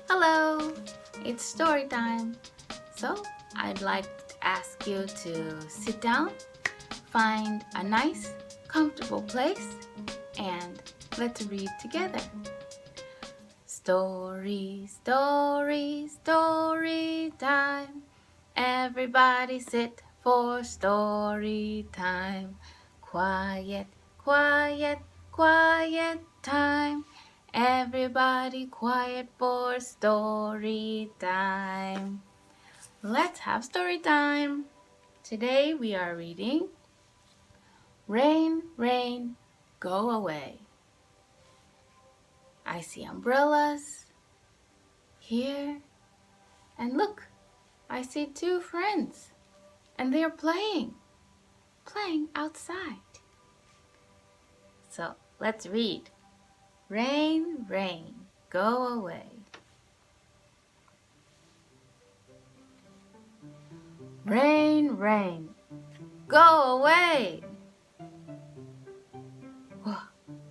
Hello, it's story time. So I'd like to ask you to sit down, find a nice, comfortable place, and let's read together. Story, story, story time. Everybody sit for story time. Quiet, quiet, quiet time. Everybody quiet for story time. Let's have story time. Today we are reading Rain, Rain, Go Away. I see umbrellas here, and look, I see two friends, and they are playing outside. So let's read. Rain, rain, go away. Rain, rain, go away. Whoa,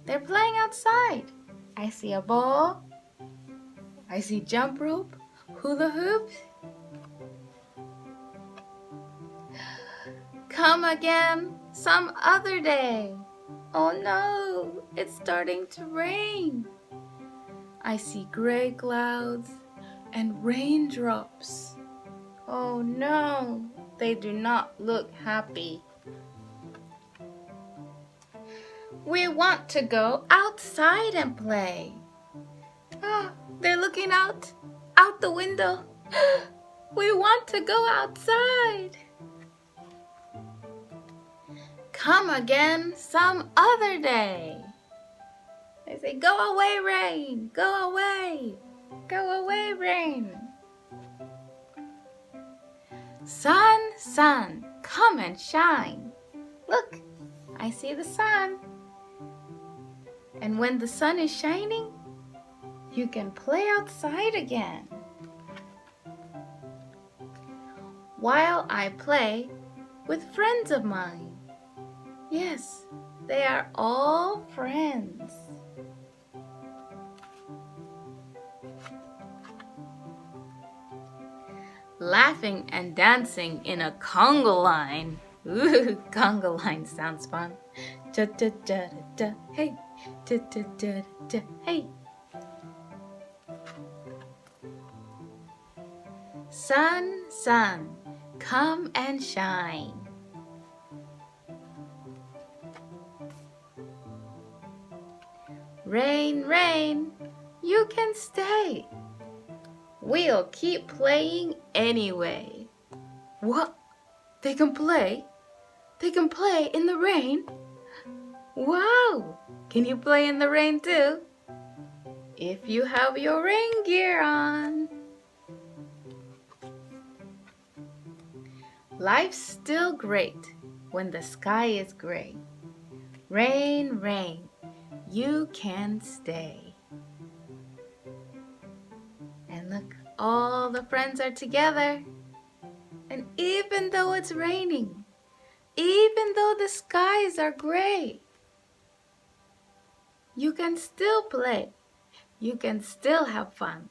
they're playing outside. I see a ball. I see jump rope, hula hoops. Come again some other day. Oh no, it's starting to rain. I see gray clouds and raindrops. Oh no, they do not look happy. We want to go outside and play. Ah, they're looking out the window. We want to go outside. Come again some other day. They say, go away, rain, go away. Go away, rain. Sun, sun, come and shine. Look, I see the sun. And when the sun is shining, you can play outside again. While I play with friends of mine. Yes, they are all friends. Laughing and dancing in a conga line. Ooh, conga line sounds fun. Da da da da da, hey, da da da da, hey. Sun, sun, come and shine. Rain, rain, you can stay. We'll keep playing anyway. What? They can play? They can play in the rain? Wow! Can you play in the rain too? If you have your rain gear on. Life's still great when the sky is gray. Rain, rain, you can stay. And look, all the friends are together. And even though it's raining, even though the skies are gray, you can still play. You can still have fun.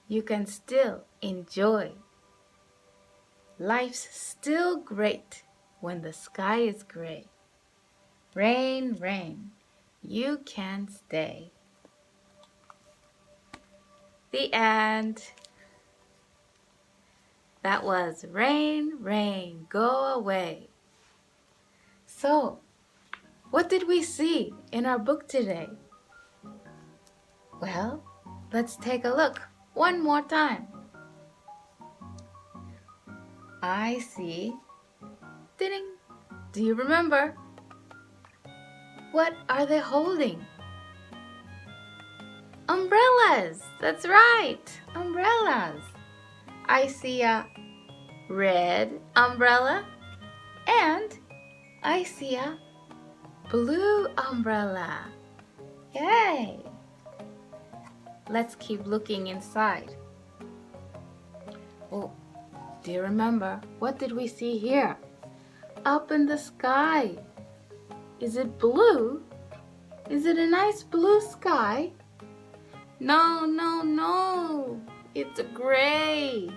You can still enjoy. Life's still great when the sky is gray. Rain, rain, you can stay. The end. That was Rain, Rain, Go Away. So, what did we see in our book today? Well, let's take a look one more time. I see. Ding. Do you remember? What are they holding? Umbrellas. That's right. Umbrellas. I see a red umbrella and I see a blue umbrella. Yay! Let's keep looking inside. Oh, do you remember? What did we see here? Up in the sky. Is it blue? Is it a nice blue sky? No, no, no. It's gray.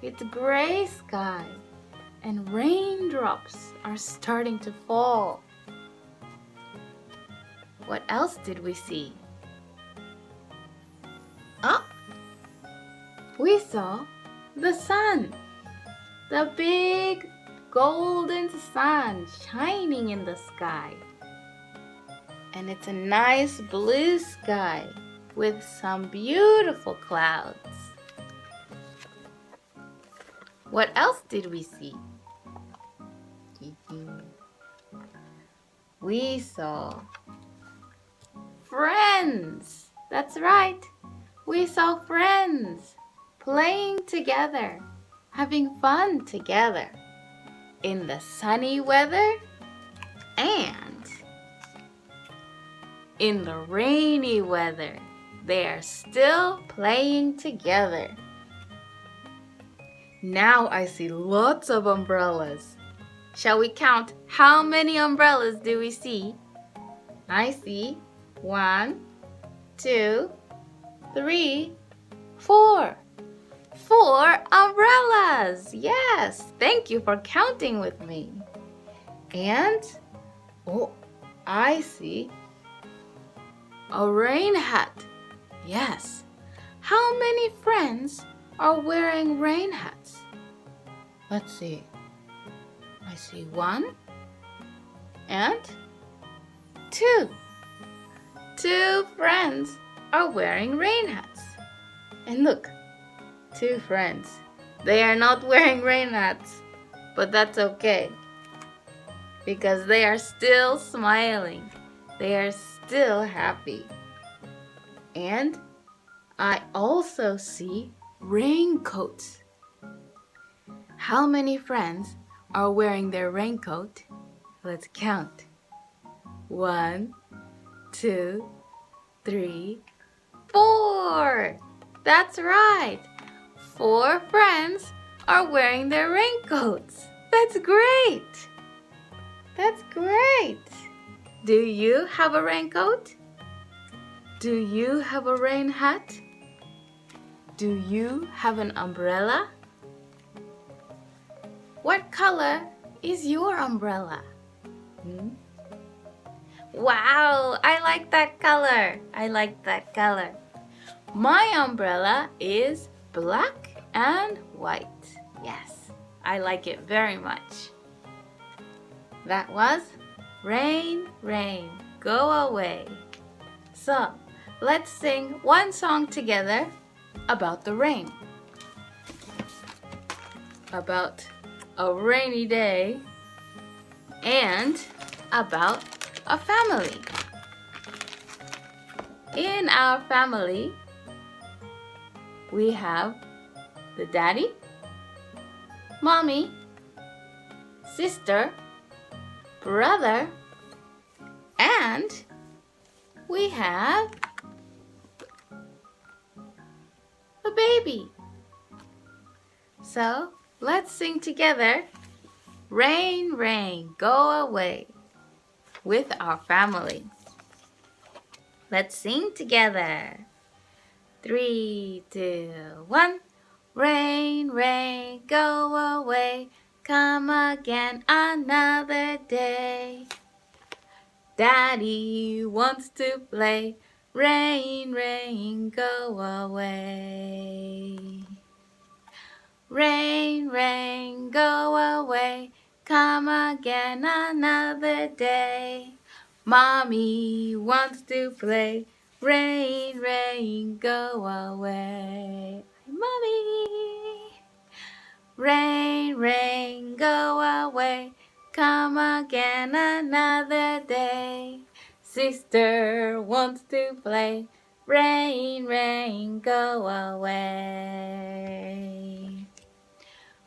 It's gray sky. And raindrops are starting to fall. What else did we see? Oh, we saw the sun. The big golden sun shining in the sky. And it's a nice blue sky with some beautiful clouds. What else did we see? We saw friends. That's right. We saw friends playing together, having fun together in the sunny weather and in the rainy weather. They are still playing together. Now I see lots of umbrellas. Shall we count how many umbrellas do we see? I see 1, 2, 3, 4. 4 umbrellas. Yes, thank you for counting with me. And, oh, I see a rain hat. Yes. How many friends are wearing rain hats? Let's see. I see 1 and 2. 2 friends are wearing rain hats. And look, 2 friends. They are not wearing rain hats, but that's okay because they are still smiling. They are still happy. And I also see raincoats. How many friends are wearing their raincoat? Let's count. 1, 2, 3, 4. That's right. 4 friends are wearing their raincoats. That's great. That's great. Do you have a raincoat? Do you have a rain hat? Do you have an umbrella? What color is your umbrella? Wow, I like that color. I like that color. My umbrella is black and white. Yes, I like it very much. That was Rain, Rain, Go Away. So, let's sing one song together about the rain. About a rainy day and about a family. In our family, we have the daddy, mommy, sister, brother, and we have a baby. So let's sing together, Rain, Rain, Go Away, with our family. Let's sing together. 3, 2, 1. Rain, rain, go away, come again another day. Daddy wants to play, rain, rain, go away. Rain, rain, go away, come again another day. Mommy wants to play, rain, rain, go away. Mommy. Rain, rain, go away, come again another day. Sister wants to play, rain, rain, go away.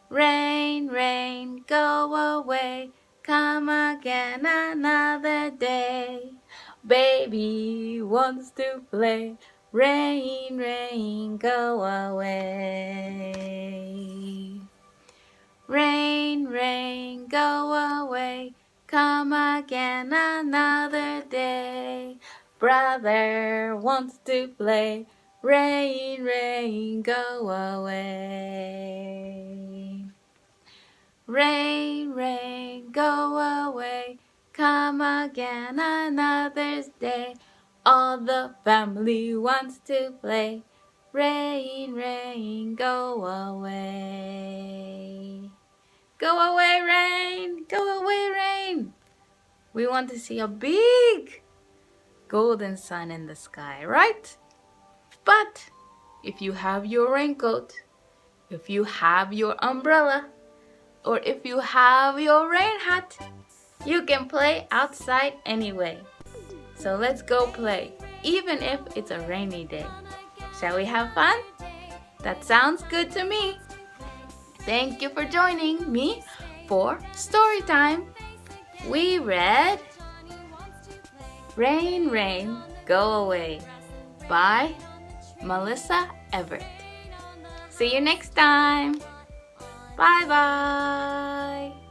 Rain, rain, go away, come again another day. Baby wants to play, rain, rain, go away. Rain, rain, go away, come again another day. Brother wants to play, Rain, rain, go away. Rain, rain, go away. Come again another day. All the family wants to play. Rain, rain, go away. Go away, rain! Go away, rain! We want to see a big golden sun in the sky, right? But if you have your raincoat, if you have your umbrella, or if you have your rain hat, you can play outside anyway. So let's go play, even if it's a rainy day. Shall we have fun? That sounds good to me. Thank you for joining me for story time. We read Rain, Rain, Go Away by Melissa Everett. See you next time. Bye bye.